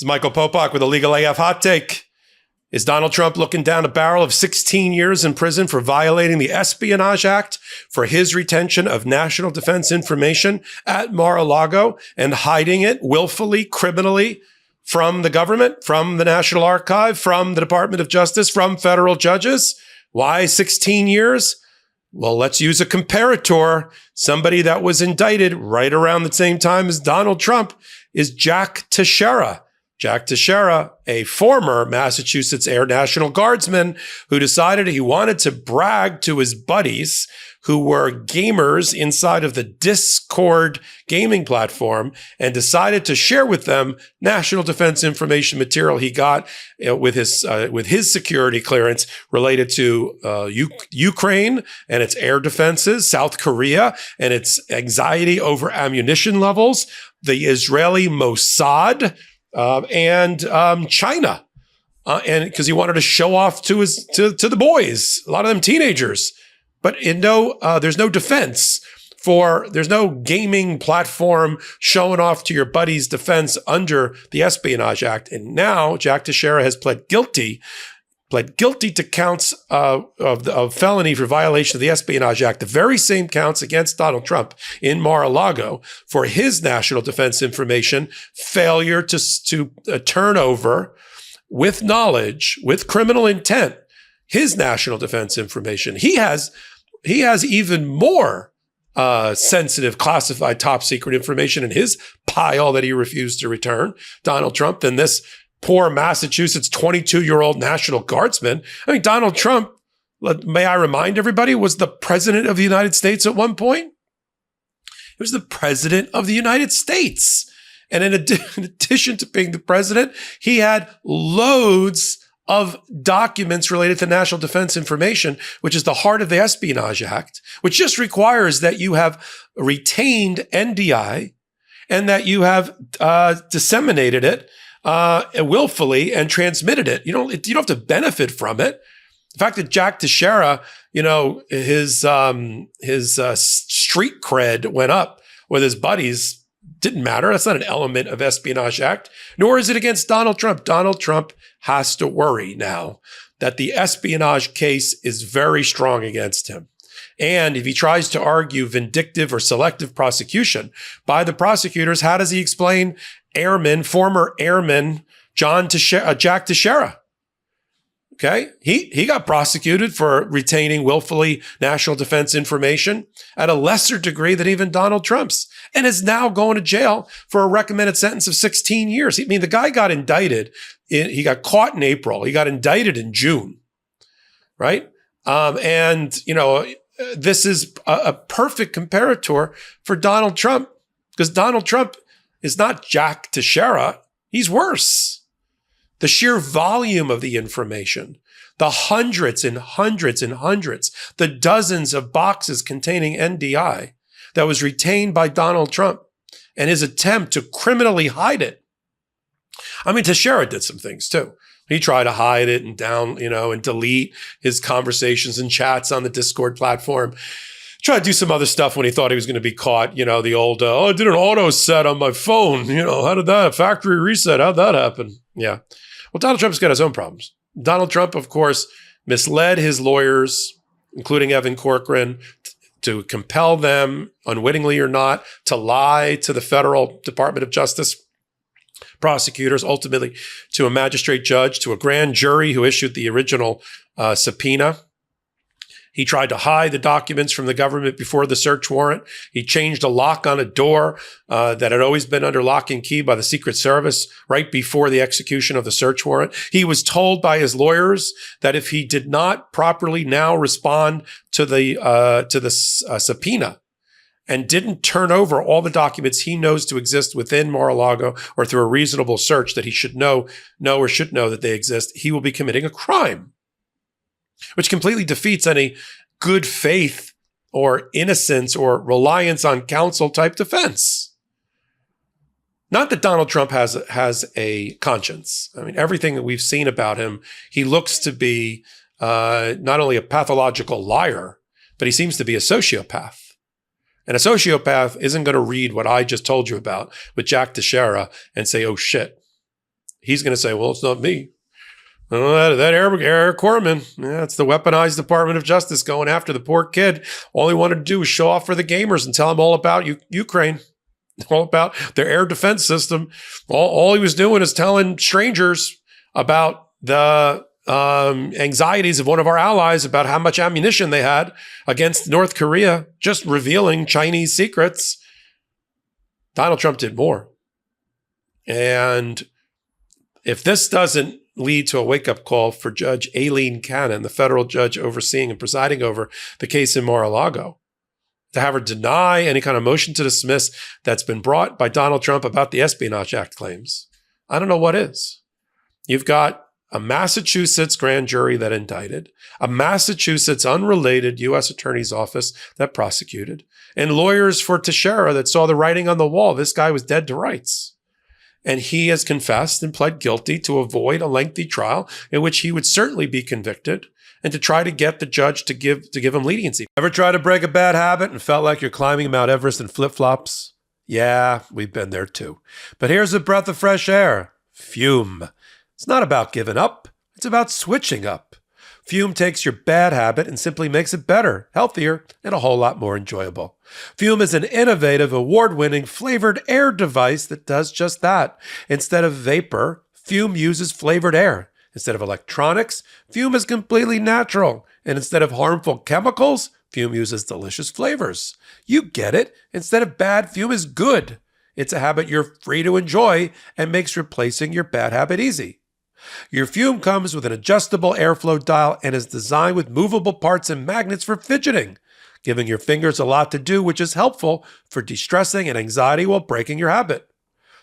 This is Michael Popok with a Legal AF hot take. Is Donald Trump looking down a barrel of 16 years in prison for violating the Espionage Act for his retention of national defense information at Mar-a-Lago and hiding it willfully, criminally from the government, from the National Archive, from the Department of Justice, from federal judges? Why 16 years? Well, let's use a comparator. Somebody that was indicted right around the same time as Donald Trump is Jack Teixeira. Jack Teixeira, a former Massachusetts Air National Guardsman who decided he wanted to brag to his buddies who were gamers inside of the Discord gaming platform and decided to share with them national defense information material he got with his security clearance related to Ukraine and its air defenses, South Korea and its anxiety over ammunition levels, the Israeli Mossad, and China, and because he wanted to show off to the boys, a lot of them teenagers. But there's no defense there's no gaming platform showing off to your buddy's defense under the Espionage Act. And now Jack Teixeira has pled guilty to counts of felony for violation of the Espionage Act, the very same counts against Donald Trump in Mar-a-Lago for his national defense information, failure to turn over with knowledge, with criminal intent, his national defense information. He has even more sensitive, classified, top secret information in his pile that he refused to return, Donald Trump, than this poor Massachusetts 22-year-old National Guardsman. I mean, Donald Trump, may I remind everybody, was the president of the United States at one point. He was the president of the United States. And in addition to being the president, he had loads of documents related to national defense information, which is the heart of the Espionage Act, which just requires that you have retained NDI and that you have disseminated it willfully and transmitted it. You don't have to benefit from it. The fact that Jack Teixeira, his street cred went up with his buddies didn't matter. That's not an element of Espionage Act, nor is it against Donald Trump. Donald Trump has to worry now that the espionage case is very strong against him. And if he tries to argue vindictive or selective prosecution by the prosecutors, how does he explain former airman Jack Teixeira? Okay, he got prosecuted for retaining willfully national defense information at a lesser degree than even Donald Trump's, and is now going to jail for a recommended sentence of 16 years. I mean, the guy got indicted. He got caught in April. He got indicted in June, right? This is a perfect comparator for Donald Trump, because Donald Trump is not Jack Teixeira. He's worse. The sheer volume of the information, the hundreds and hundreds and hundreds, the dozens of boxes containing NDI that was retained by Donald Trump and his attempt to criminally hide it. I mean, Teixeira did some things too. He tried to hide it and and delete his conversations and chats on the Discord platform. Tried to do some other stuff when he thought he was going to be caught. The old, I did an auto set on my phone. How did that? Factory reset. How'd that happen? Yeah. Well, Donald Trump's got his own problems. Donald Trump, of course, misled his lawyers, including Evan Corcoran, to compel them, unwittingly or not, to lie to the federal Department of Justice prosecutors, ultimately to a magistrate judge, to a grand jury who issued the original subpoena. He tried to hide the documents from the government before the search warrant. He changed a lock on a door that had always been under lock and key by the Secret Service right before the execution of the search warrant. He was told by his lawyers that if he did not properly now respond to the subpoena and didn't turn over all the documents he knows to exist within Mar-a-Lago or through a reasonable search that he should know that they exist, he will be committing a crime, which completely defeats any good faith or innocence or reliance on counsel type defense. Not that Donald Trump has a conscience. I mean, everything that we've seen about him, he looks to be not only a pathological liar, but he seems to be a sociopath. And a sociopath isn't going to read what I just told you about with Jack Teixeira and say, oh shit, he's going to say, well, it's not me. Oh, that Eric Corman, yeah, it's the weaponized Department of Justice going after the poor kid. All he wanted to do was show off for the gamers and tell them all about Ukraine, all about their air defense system. All he was doing is telling strangers about the anxieties of one of our allies about how much ammunition they had against North Korea, just revealing Chinese secrets. Donald Trump did more. And if this doesn't lead to a wake-up call for Judge Aileen Cannon, the federal judge overseeing and presiding over the case in Mar-a-Lago, to have her deny any kind of motion to dismiss that's been brought by Donald Trump about the Espionage Act claims, I don't know what is. You've got a Massachusetts grand jury that indicted, a Massachusetts unrelated U.S. Attorney's Office that prosecuted, and lawyers for Teixeira that saw the writing on the wall. This guy was dead to rights. And he has confessed and pled guilty to avoid a lengthy trial in which he would certainly be convicted, and to try to get the judge to give him leniency. Ever try to break a bad habit and felt like you're climbing Mount Everest in flip-flops? Yeah, we've been there too. But here's a breath of fresh air. Fume. It's not about giving up. It's about switching up. Fume takes your bad habit and simply makes it better, healthier, and a whole lot more enjoyable. Fume is an innovative, award-winning flavored air device that does just that. Instead of vapor, Fume uses flavored air. Instead of electronics, Fume is completely natural. And instead of harmful chemicals, Fume uses delicious flavors. You get it. Instead of bad, Fume is good. It's a habit you're free to enjoy and makes replacing your bad habit easy. Your Fume comes with an adjustable airflow dial and is designed with movable parts and magnets for fidgeting, giving your fingers a lot to do, which is helpful for de-stressing and anxiety while breaking your habit.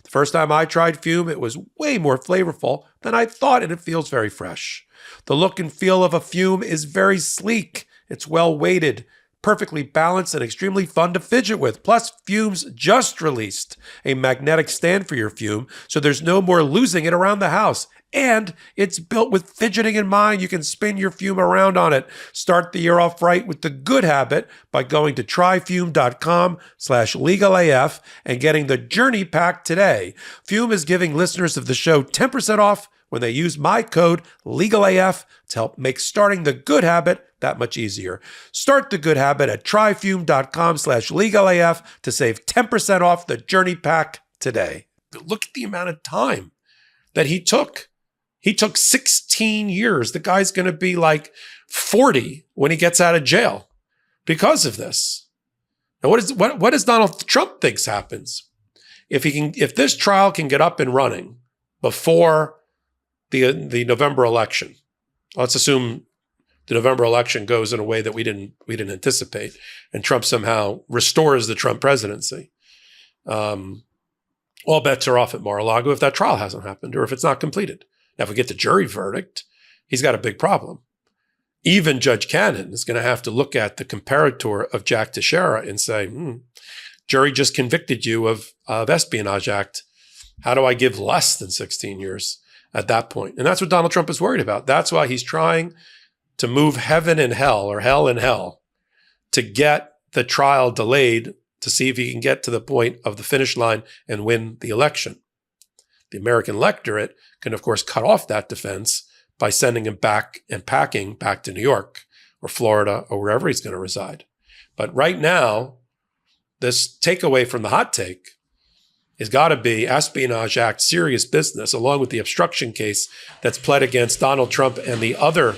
The first time I tried Fume, it was way more flavorful than I thought, and it feels very fresh. The look and feel of a Fume is very sleek. It's well weighted, perfectly balanced, and extremely fun to fidget with. Plus, Fume's just released a magnetic stand for your Fume, so there's no more losing it around the house. And it's built with fidgeting in mind. You can spin your Fume around on it. Start the year off right with the good habit by going to tryfume.com/legalaf and getting the Journey Pack today. Fume is giving listeners of the show 10% off when they use my code LEGALAF to help make starting the good habit that much easier. Start the good habit at tryfume.com/legalaf to save 10% off the Journey Pack today. Look at the amount of time that he took. He took 16 years. The guy's going to be like 40 when he gets out of jail because of this. Now, what does Donald Trump thinks happens if this trial can get up and running before the November election? Let's assume the November election goes in a way that we didn't anticipate, and Trump somehow restores the Trump presidency. All bets are off at Mar-a-Lago if that trial hasn't happened or if it's not completed. Now, if we get the jury verdict, he's got a big problem. Even Judge Cannon is going to have to look at the comparator of Jack Teixeira and say, jury just convicted you of Espionage Act. How do I give less than 16 years at that point? And that's what Donald Trump is worried about. That's why he's trying to move heaven and hell, or hell and hell, to get the trial delayed to see if he can get to the point of the finish line and win the election. The American electorate can, of course, cut off that defense by sending him back and packing back to New York or Florida or wherever he's going to reside. But right now, this takeaway from the hot take has got to be Espionage Act serious business, along with the obstruction case that's pled against Donald Trump and the other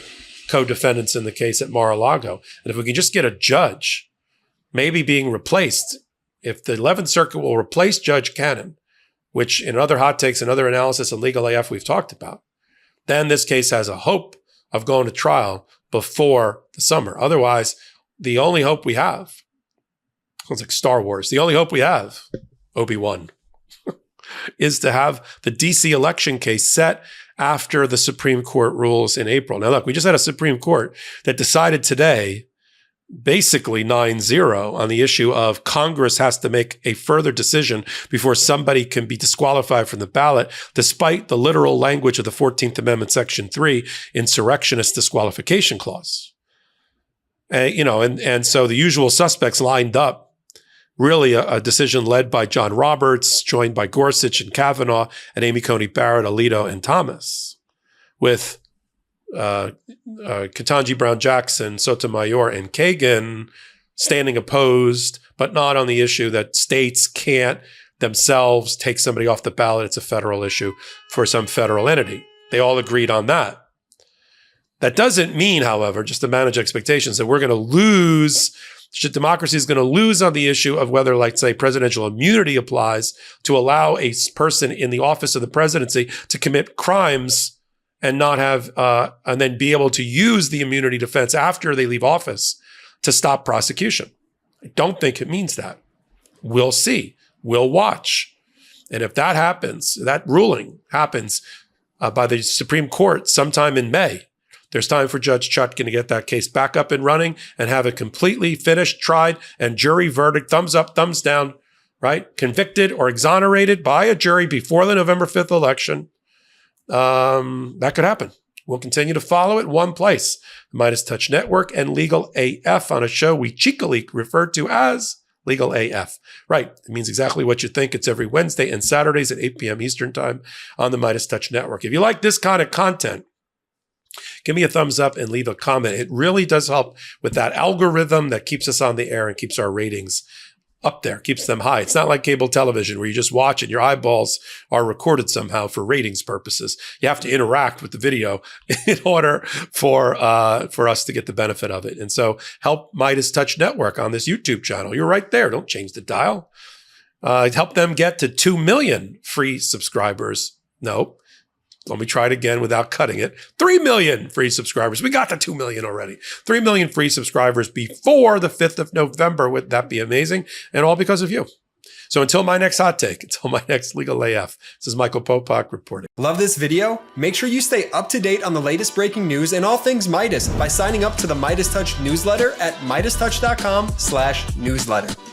co-defendants in the case at Mar-a-Lago. And if we can just get a judge maybe being replaced, if the 11th Circuit will replace Judge Cannon, which in other hot takes and other analysis of Legal AF we've talked about, then this case has a hope of going to trial before the summer. Otherwise, the only hope we have, sounds like Star Wars, the only hope we have, Obi-Wan, is to have the DC election case set after the Supreme Court rules in April. Now, look, we just had a Supreme Court that decided today basically 9-0 on the issue of Congress has to make a further decision before somebody can be disqualified from the ballot, despite the literal language of the 14th Amendment, Section 3, insurrectionist disqualification clause. And so the usual suspects lined up really a decision led by John Roberts, joined by Gorsuch and Kavanaugh and Amy Coney Barrett, Alito, and Thomas, with Ketanji Brown Jackson, Sotomayor, and Kagan standing opposed, but not on the issue that states can't themselves take somebody off the ballot. It's a federal issue for some federal entity. They all agreed on that. That doesn't mean, however, just to manage expectations, that we're going to lose, democracy is going to lose on the issue of whether, like, say, presidential immunity applies to allow a person in the office of the presidency to commit crimes and not have, and then be able to use the immunity defense after they leave office to stop prosecution. I don't think it means that. We'll see. We'll watch. And if that happens, that ruling happens by the Supreme Court sometime in May, there's time for Judge Chutkan to get that case back up and running and have it completely finished, tried, and jury verdict, thumbs up, thumbs down, right? Convicted or exonerated by a jury before the November 5th election. That could happen. We'll continue to follow it one place, the MeidasTouch Network and Legal AF, on a show we cheekily refer to as Legal AF. Right. It means exactly what you think. It's every Wednesday and Saturdays at 8 p.m. Eastern Time on the MeidasTouch Network. If you like this kind of content, give me a thumbs up and leave a comment. It really does help with that algorithm that keeps us on the air and keeps our ratings up there, keeps them high. It's not like cable television where you just watch and your eyeballs are recorded somehow for ratings purposes. You have to interact with the video in order for us to get the benefit of it. And so help MeidasTouch Network on this YouTube channel. You're right there. Don't change the dial. Help them get to 2 million free subscribers. No. Let me try it again without cutting it. 3 million free subscribers. We got to 2 million already. 3 million free subscribers before the 5th of November. Would that be amazing? And all because of you. So until my next hot take, until my next Legal AF, this is Michael Popok reporting. Love this video? Make sure you stay up to date on the latest breaking news and all things Meidas by signing up to the MeidasTouch newsletter at MeidasTouch.com/newsletter.